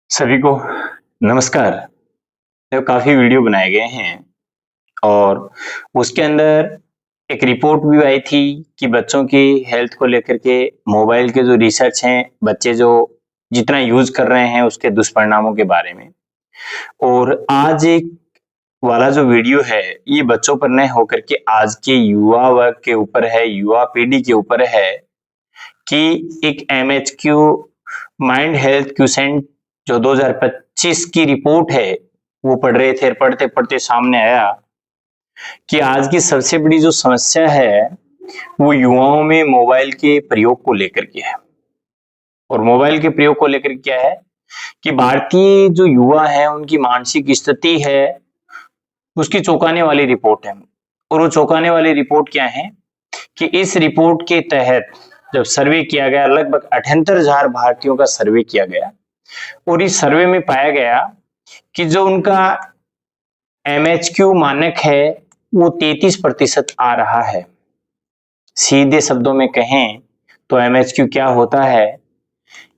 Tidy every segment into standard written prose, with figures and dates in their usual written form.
सभी को नमस्कार। तो काफी वीडियो बनाए गए हैं और उसके अंदर एक रिपोर्ट भी आई थी कि बच्चों की हेल्थ को लेकर के मोबाइल के जो रिसर्च हैं, बच्चे जो जितना यूज कर रहे हैं उसके दुष्परिणामों के बारे में। और आज एक वाला जो वीडियो है ये बच्चों पर न होकर के आज के युवा वर्ग के ऊपर है, युवा पीढ़ी के ऊपर है कि एक MHQ माइंड हेल्थ क्यूसेंट जो 2025 की रिपोर्ट है वो पढ़ रहे थे। पढ़ते पढ़ते सामने आया कि आज की सबसे बड़ी जो समस्या है वो युवाओं में मोबाइल के प्रयोग को लेकर के है। और मोबाइल के प्रयोग को लेकर क्या है कि भारतीय जो युवा है उनकी मानसिक स्थिति है उसकी चौंकाने वाली रिपोर्ट है। और वो चौंकाने वाली रिपोर्ट क्या है कि इस रिपोर्ट के तहत जब सर्वे किया गया, लगभग 78,000 भारतीयों का सर्वे किया गया और इस सर्वे में पाया गया कि जो उनका MHQ मानक है वो 33% आ रहा है। सीधे शब्दों में कहें तो MHQ क्या होता है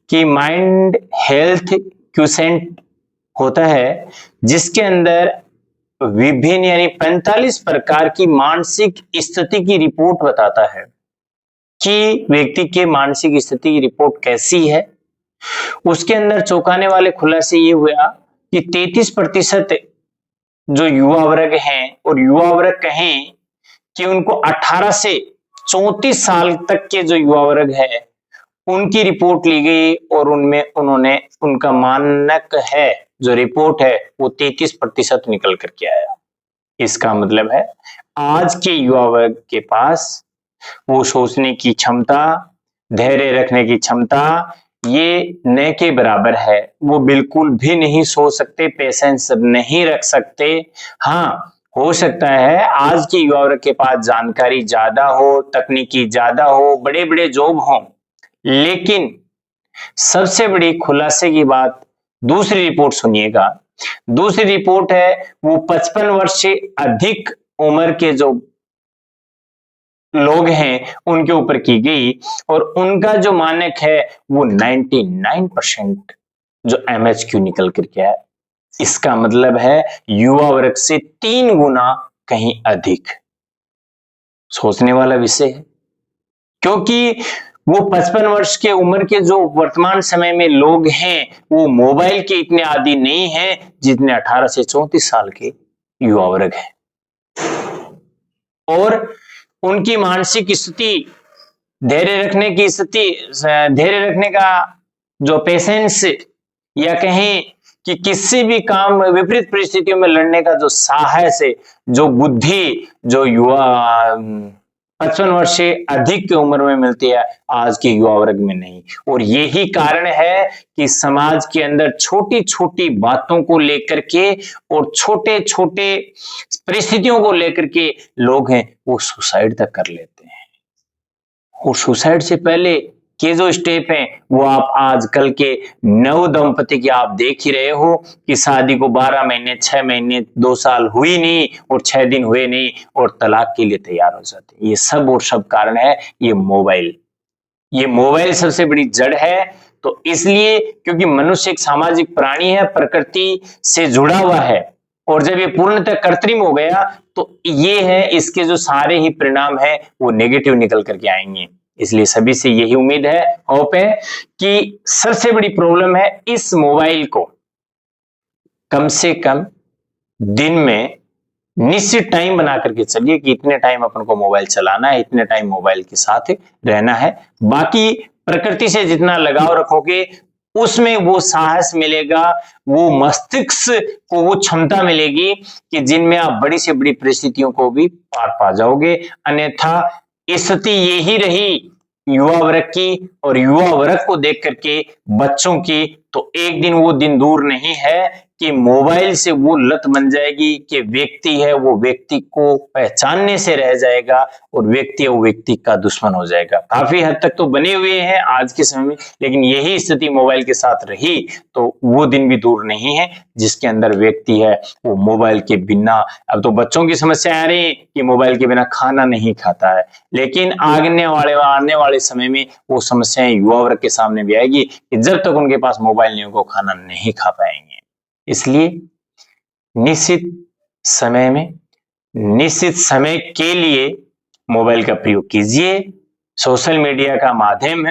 कि माइंड हेल्थ क्यूसेंट होता है जिसके अंदर विभिन्न यानी 45 प्रकार की मानसिक स्थिति की रिपोर्ट बताता है कि व्यक्ति के मानसिक स्थिति की रिपोर्ट कैसी है। उसके अंदर चौंकाने वाले खुलासे ये हुआ कि 33% जो युवा वर्ग हैं, और युवा वर्ग कहें कि उनको 18 से 34 साल तक के जो युवा वर्ग है उनकी रिपोर्ट ली गई और उनमें उन्होंने उनका मानक है जो रिपोर्ट है वो 33% निकल करके आया। इसका मतलब है आज के युवा वर्ग के पास वो सोचने की क्षमता, धैर्य रखने की क्षमता ये न के बराबर है। वो बिल्कुल भी नहीं सोच सकते, पेशेंस नहीं रख सकते। हाँ, हो सकता है आज के युवा वर्ग के पास जानकारी ज्यादा हो, तकनीकी ज्यादा हो, बड़े बड़े जॉब हो, लेकिन सबसे बड़ी खुलासे की बात दूसरी रिपोर्ट सुनिएगा। दूसरी रिपोर्ट है वो 55 वर्ष से अधिक उम्र के जो लोग हैं उनके ऊपर की गई और उनका जो मानक है वो 99% जो MHQ निकल करके आया। इसका मतलब है युवा वर्ग से 3 गुना कहीं अधिक। सोचने वाला विषय है क्योंकि वो 55 वर्ष के उम्र के जो वर्तमान समय में लोग हैं वो मोबाइल के इतने आदी नहीं हैं जितने 18 से 34 साल के युवा वर्ग हैं। और उनकी मानसिक स्थिति, धैर्य रखने की स्थिति, धैर्य रखने का जो पेशेंस या कहें कि किसी भी काम विपरीत परिस्थितियों में लड़ने का जो साहस है, जो बुद्धि, जो युवा 55 वर्ष से अधिक की उम्र में मिलती है आज के युवा वर्ग में नहीं। और यही कारण है कि समाज के अंदर छोटी छोटी बातों को लेकर के और छोटे छोटे परिस्थितियों को लेकर के लोग हैं वो सुसाइड तक कर लेते हैं। और सुसाइड से पहले के जो स्टेप हैं वो आप आजकल के नव दंपति की आप देख ही रहे हो कि शादी को 12 महीने, 6 महीने, 2 साल हुई नहीं और 6 दिन हुए नहीं और तलाक के लिए तैयार हो जाते हैं। ये सब और सब कारण है ये मोबाइल। ये मोबाइल सबसे बड़ी जड़ है। तो इसलिए क्योंकि मनुष्य एक सामाजिक प्राणी है, प्रकृति से जुड़ा हुआ है और जब ये पूर्णतः कृत्रिम हो गया तो ये है इसके जो सारे ही परिणाम है वो नेगेटिव निकल करके आएंगे। इसलिए सभी से यही उम्मीद है, होप है कि सबसे बड़ी प्रॉब्लम है इस मोबाइल को कम से कम दिन में निश्चित टाइम बना करके चलिए कि इतने टाइम अपन को मोबाइल चलाना है, इतने टाइम मोबाइल के साथ रहना है। बाकी प्रकृति से जितना लगाव रखोगे उसमें वो साहस मिलेगा, वो मस्तिष्क को वो क्षमता मिलेगी कि जिनमें आप बड़ी से बड़ी परिस्थितियों को भी पार पा जाओगे। अन्यथा स्थिति यही रही युवा वर्ग की और युवा वर्ग को देख करके बच्चों की, तो एक दिन वो दिन दूर नहीं है कि मोबाइल से वो लत बन जाएगी कि व्यक्ति है वो व्यक्ति को पहचानने से रह जाएगा और व्यक्ति है वो व्यक्ति का दुश्मन हो जाएगा। काफी हद तक तो बने हुए हैं आज के समय में, लेकिन यही स्थिति मोबाइल के साथ रही तो वो दिन भी दूर नहीं है जिसके अंदर व्यक्ति है वो मोबाइल के बिना, अब तो बच्चों की समस्या आ रही है कि मोबाइल के बिना खाना नहीं खाता है, लेकिन आने वाले समय में वो समस्याएं युवा वर्ग के सामने भी आएगी कि जब तक उनके पास मोबाइल नहीं होगा खाना नहीं खा पाएंगे। इसलिए निश्चित समय में निश्चित समय के लिए मोबाइल का प्रयोग कीजिए। सोशल मीडिया का माध्यम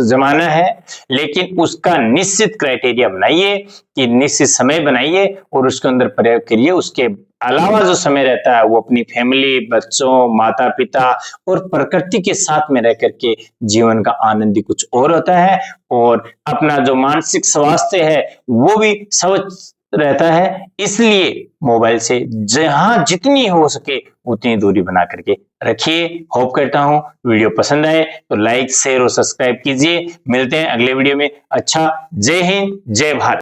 जमाना है, लेकिन उसका निश्चित क्राइटेरिया बनाइए कि निश्चित समय बनाइए और उसके अंदर प्रयोग करिए। उसके अलावा जो समय रहता है वो अपनी फैमिली, बच्चों, माता पिता और प्रकृति के साथ में रह करके जीवन का आनंद ही कुछ और होता है और अपना जो मानसिक स्वास्थ्य है वो भी स्वस्थ रहता है। इसलिए मोबाइल से जहां जितनी हो सके उतनी दूरी बना करके रखिए। होप करता हूं वीडियो पसंद आए तो लाइक, शेयर और सब्सक्राइब कीजिए। मिलते हैं अगले वीडियो में। अच्छा, जय हिंद, जय भारत।